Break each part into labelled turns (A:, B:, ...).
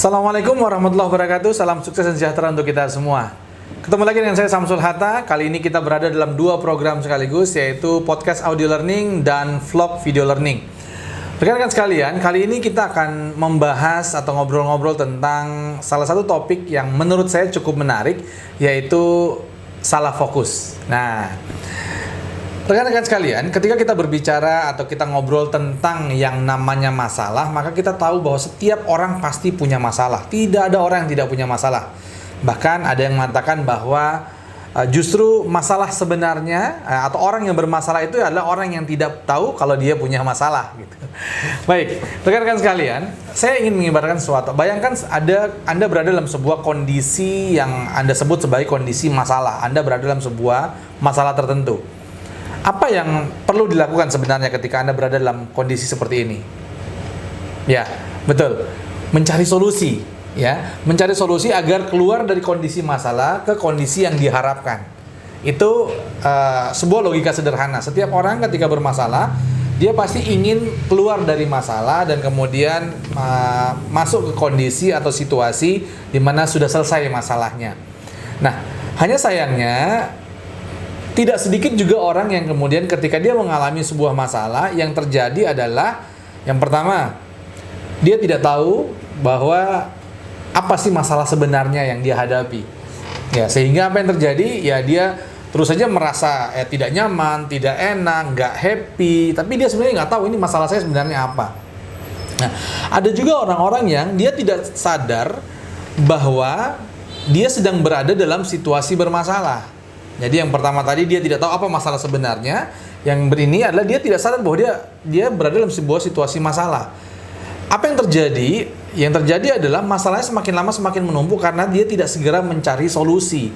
A: Assalamualaikum warahmatullahi wabarakatuh. Salam sukses dan sejahtera untuk kita semua. Ketemu lagi dengan saya Samsul Hatta. Kali ini kita berada dalam dua program sekaligus, yaitu podcast audio learning dan vlog video learning. Rekan-rekan sekalian, kali ini kita akan membahas atau ngobrol-ngobrol tentang salah satu topik yang menurut saya cukup menarik, yaitu salah fokus. Nah, rekan-rekan sekalian, ketika kita berbicara atau kita ngobrol tentang yang namanya masalah, maka kita tahu bahwa setiap orang pasti punya masalah. Tidak ada orang yang tidak punya masalah. Bahkan ada yang mengatakan bahwa justru masalah sebenarnya atau orang yang bermasalah itu adalah orang yang tidak tahu kalau dia punya masalah. Gitu. Baik, rekan-rekan sekalian, saya ingin mengibarkan sesuatu. Bayangkan Anda berada dalam sebuah kondisi yang Anda sebut sebagai kondisi masalah. Anda berada dalam sebuah masalah tertentu. Apa yang perlu dilakukan sebenarnya ketika Anda berada dalam kondisi seperti ini? Ya, betul. Mencari solusi, ya. Mencari solusi agar keluar dari kondisi masalah ke kondisi yang diharapkan. Itu sebuah logika sederhana. Setiap orang ketika bermasalah, dia pasti ingin keluar dari masalah dan kemudian masuk ke kondisi atau situasi di mana sudah selesai masalahnya. Nah, hanya sayangnya tidak sedikit juga orang yang kemudian ketika dia mengalami sebuah masalah, yang terjadi adalah yang pertama, dia tidak tahu bahwa apa sih masalah sebenarnya yang dia hadapi. Ya, sehingga apa yang terjadi? Ya, dia terus saja merasa tidak nyaman, tidak enak, nggak happy, tapi dia sebenarnya nggak tahu ini masalah saya sebenarnya apa. Nah, ada juga orang-orang yang dia tidak sadar bahwa dia sedang berada dalam situasi bermasalah. Jadi yang pertama tadi dia tidak tahu apa masalah sebenarnya. Yang ini adalah dia tidak sadar bahwa dia berada dalam sebuah situasi masalah. Apa yang terjadi? Yang terjadi adalah masalahnya semakin lama semakin menumpuk karena dia tidak segera mencari solusi.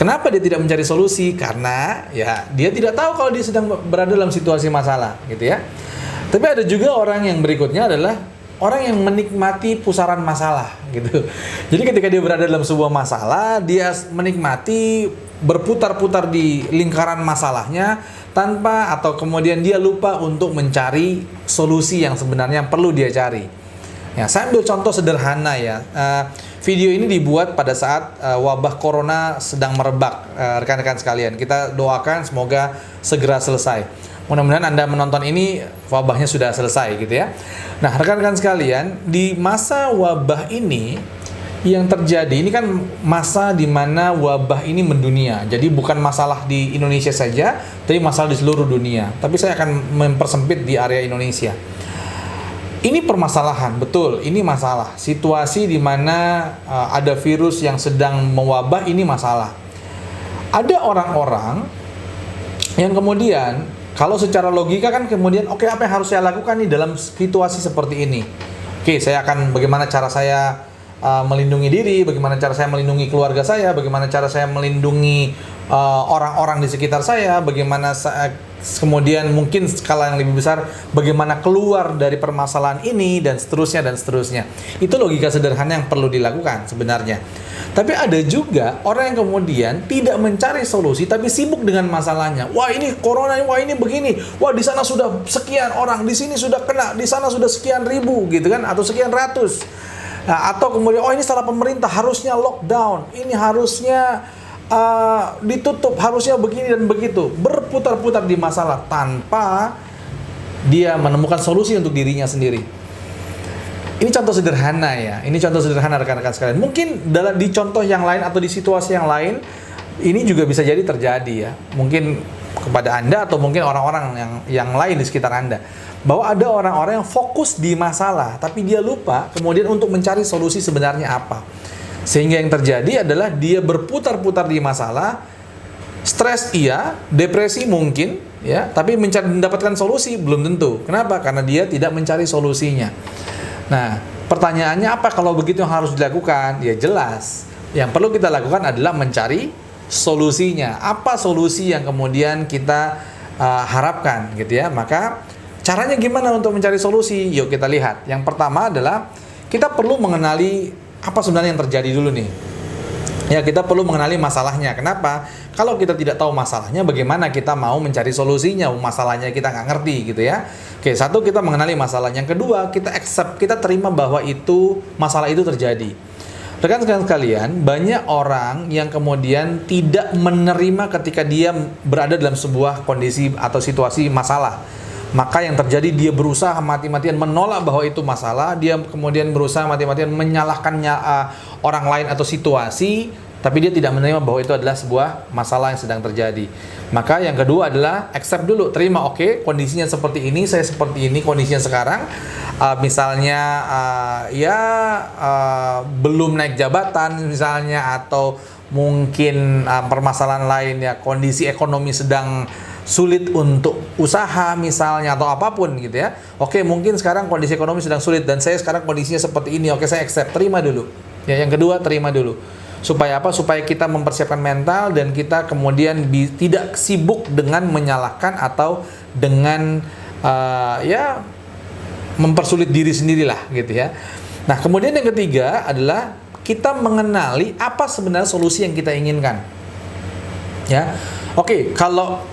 A: Kenapa dia tidak mencari solusi? Karena ya dia tidak tahu kalau dia sedang berada dalam situasi masalah, gitu ya. Tapi ada juga orang yang berikutnya adalah orang yang menikmati pusaran masalah, gitu. Jadi ketika dia berada dalam sebuah masalah, dia menikmati berputar-putar di lingkaran masalahnya tanpa atau kemudian dia lupa untuk mencari solusi yang sebenarnya perlu dia cari. Ya, saya ambil contoh sederhana ya. Video ini dibuat pada saat wabah corona sedang merebak, rekan-rekan sekalian. Kita doakan semoga segera selesai. Mudah-mudahan Anda menonton ini wabahnya sudah selesai gitu ya. Nah, rekan-rekan sekalian, di masa wabah ini yang terjadi ini kan masa di mana wabah ini mendunia. Jadi bukan masalah di Indonesia saja, tapi masalah di seluruh dunia. Tapi saya akan mempersempit di area Indonesia. Ini permasalahan, betul, ini masalah. Situasi di mana ada virus yang sedang mewabah, ini masalah. Ada orang-orang yang kemudian kalau secara logika kan kemudian oke, apa yang harus saya lakukan nih dalam situasi seperti ini? Oke, saya akan bagaimana cara saya melindungi diri, bagaimana cara saya melindungi keluarga saya, bagaimana cara saya melindungi orang-orang di sekitar saya, bagaimana kemudian mungkin skala yang lebih besar bagaimana keluar dari permasalahan ini dan seterusnya dan seterusnya. Itu logika sederhana yang perlu dilakukan sebenarnya. Tapi ada juga orang yang kemudian tidak mencari solusi tapi sibuk dengan masalahnya. Wah, ini corona, wah ini begini. Wah, di sana sudah sekian orang, di sini sudah kena, di sana sudah sekian ribu gitu kan, atau sekian ratus. Nah, atau kemudian ini salah pemerintah, harusnya lockdown, ini harusnya ditutup, harusnya begini dan begitu. Berputar-putar di masalah tanpa dia menemukan solusi untuk dirinya sendiri. Ini contoh sederhana ya. Ini contoh sederhana rekan-rekan sekalian. Mungkin di contoh yang lain atau di situasi yang lain ini juga bisa jadi terjadi ya. Mungkin kepada Anda atau mungkin orang-orang yang lain di sekitar Anda. Bahwa ada orang-orang yang fokus di masalah tapi dia lupa kemudian untuk mencari solusi sebenarnya apa. Sehingga yang terjadi adalah dia berputar-putar di masalah, stres iya, depresi mungkin ya, tapi mendapatkan solusi belum tentu. Kenapa? Karena dia tidak mencari solusinya. Nah, pertanyaannya apa kalau begitu yang harus dilakukan? Ya jelas, yang perlu kita lakukan adalah mencari solusinya. Apa solusi yang kemudian kita harapkan gitu ya. Maka caranya gimana untuk mencari solusi? Yuk kita lihat. Yang pertama adalah kita perlu mengenali apa sebenarnya yang terjadi dulu nih. Ya, kita perlu mengenali masalahnya. Kenapa? Kalau kita tidak tahu masalahnya, bagaimana kita mau mencari solusinya? Masalahnya kita nggak ngerti gitu ya. Oke, satu, kita mengenali masalah. Yang kedua, kita accept, kita terima bahwa masalah itu terjadi. Rekan-rekan sekalian, banyak orang yang kemudian tidak menerima ketika dia berada dalam sebuah kondisi atau situasi masalah. Maka yang terjadi, dia berusaha mati-matian menolak bahwa itu masalah. Dia kemudian berusaha mati-matian menyalahkan orang lain atau situasi, tapi dia tidak menerima bahwa itu adalah sebuah masalah yang sedang terjadi. Maka yang kedua adalah accept dulu, terima, oke, kondisinya seperti ini, saya seperti ini kondisinya sekarang. Misalnya belum naik jabatan misalnya, atau mungkin permasalahan lain ya, kondisi ekonomi sedang sulit untuk usaha misalnya, atau apapun gitu ya. Oke, mungkin sekarang kondisi ekonomi sedang sulit dan saya sekarang kondisinya seperti ini. Oke, saya accept, terima dulu. Ya, yang kedua, terima dulu. Supaya apa? Supaya kita mempersiapkan mental dan kita kemudian tidak sibuk dengan menyalahkan atau dengan mempersulit diri sendirilah gitu ya. Nah, kemudian yang ketiga adalah kita mengenali apa sebenarnya solusi yang kita inginkan. Ya. Oke, kalau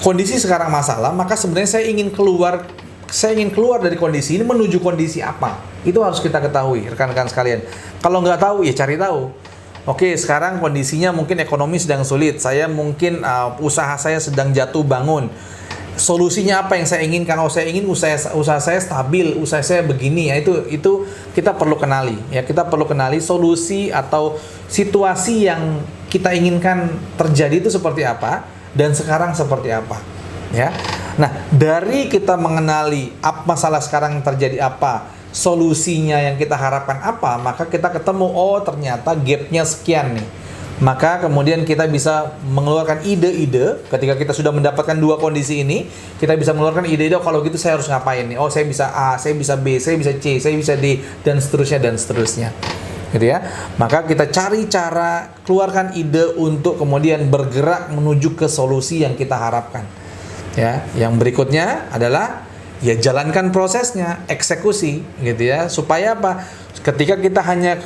A: kondisi sekarang masalah, maka sebenarnya saya ingin keluar dari kondisi ini menuju kondisi apa. Itu harus kita ketahui, rekan-rekan sekalian. Kalau nggak tahu, ya cari tahu. Oke, sekarang kondisinya mungkin ekonomi sedang sulit. Saya mungkin usaha saya sedang jatuh bangun. Solusinya apa yang saya inginkan? Oh, saya ingin usaha saya stabil, usaha saya begini. Ya, itu kita perlu kenali. Ya, kita perlu kenali solusi atau situasi yang kita inginkan terjadi itu seperti apa dan sekarang seperti apa. Ya. Nah, dari kita mengenali masalah sekarang terjadi apa, solusinya yang kita harapkan apa, maka kita ketemu, oh ternyata gapnya sekian nih. Maka kemudian kita bisa mengeluarkan ide-ide. Ketika kita sudah mendapatkan dua kondisi ini, kita bisa mengeluarkan ide-ide, oh, kalau gitu saya harus ngapain nih. Oh, saya bisa A, saya bisa B, saya bisa C, saya bisa D, dan seterusnya gitu ya. Maka kita cari cara, keluarkan ide untuk kemudian bergerak menuju ke solusi yang kita harapkan. Ya, yang berikutnya adalah ya jalankan prosesnya, eksekusi gitu ya. Supaya apa? Ketika kita hanya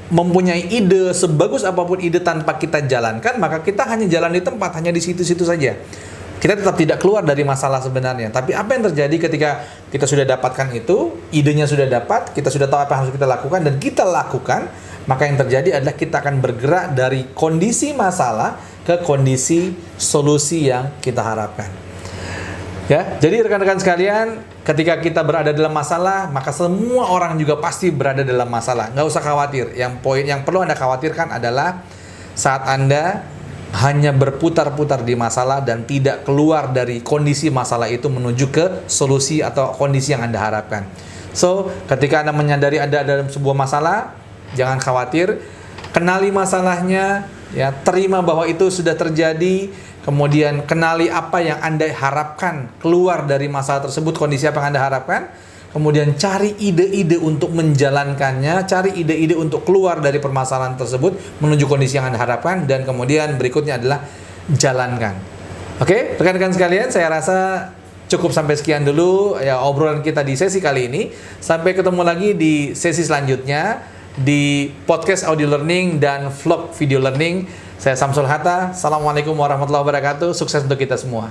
A: mempunyai ide, sebagus apapun ide tanpa kita jalankan, maka kita hanya jalan di tempat, hanya di situ-situ saja. Kita tetap tidak keluar dari masalah sebenarnya. Tapi apa yang terjadi ketika kita sudah dapatkan itu, idenya sudah dapat, kita sudah tahu apa yang harus kita lakukan dan kita lakukan, maka yang terjadi adalah kita akan bergerak dari kondisi masalah ke kondisi solusi yang kita harapkan. Ya, jadi rekan-rekan sekalian, ketika kita berada dalam masalah, maka semua orang juga pasti berada dalam masalah. Nggak usah khawatir. Poin yang perlu Anda khawatirkan adalah saat Anda hanya berputar-putar di masalah dan tidak keluar dari kondisi masalah itu menuju ke solusi atau kondisi yang Anda harapkan. So, ketika Anda menyadari Anda dalam sebuah masalah, jangan khawatir. Kenali masalahnya, ya, terima bahwa itu sudah terjadi. Kemudian kenali apa yang Anda harapkan keluar dari masalah tersebut, kondisi apa yang Anda harapkan. Kemudian cari ide-ide untuk menjalankannya, cari ide-ide untuk keluar dari permasalahan tersebut menuju kondisi yang Anda harapkan, dan kemudian berikutnya adalah jalankan. Oke, rekan-rekan sekalian, saya rasa cukup sampai sekian dulu ya obrolan kita di sesi kali ini. Sampai ketemu lagi di sesi selanjutnya di podcast audio learning dan vlog video learning. Saya Samsul Hatta. Assalamualaikum warahmatullahi wabarakatuh. Sukses untuk kita semua.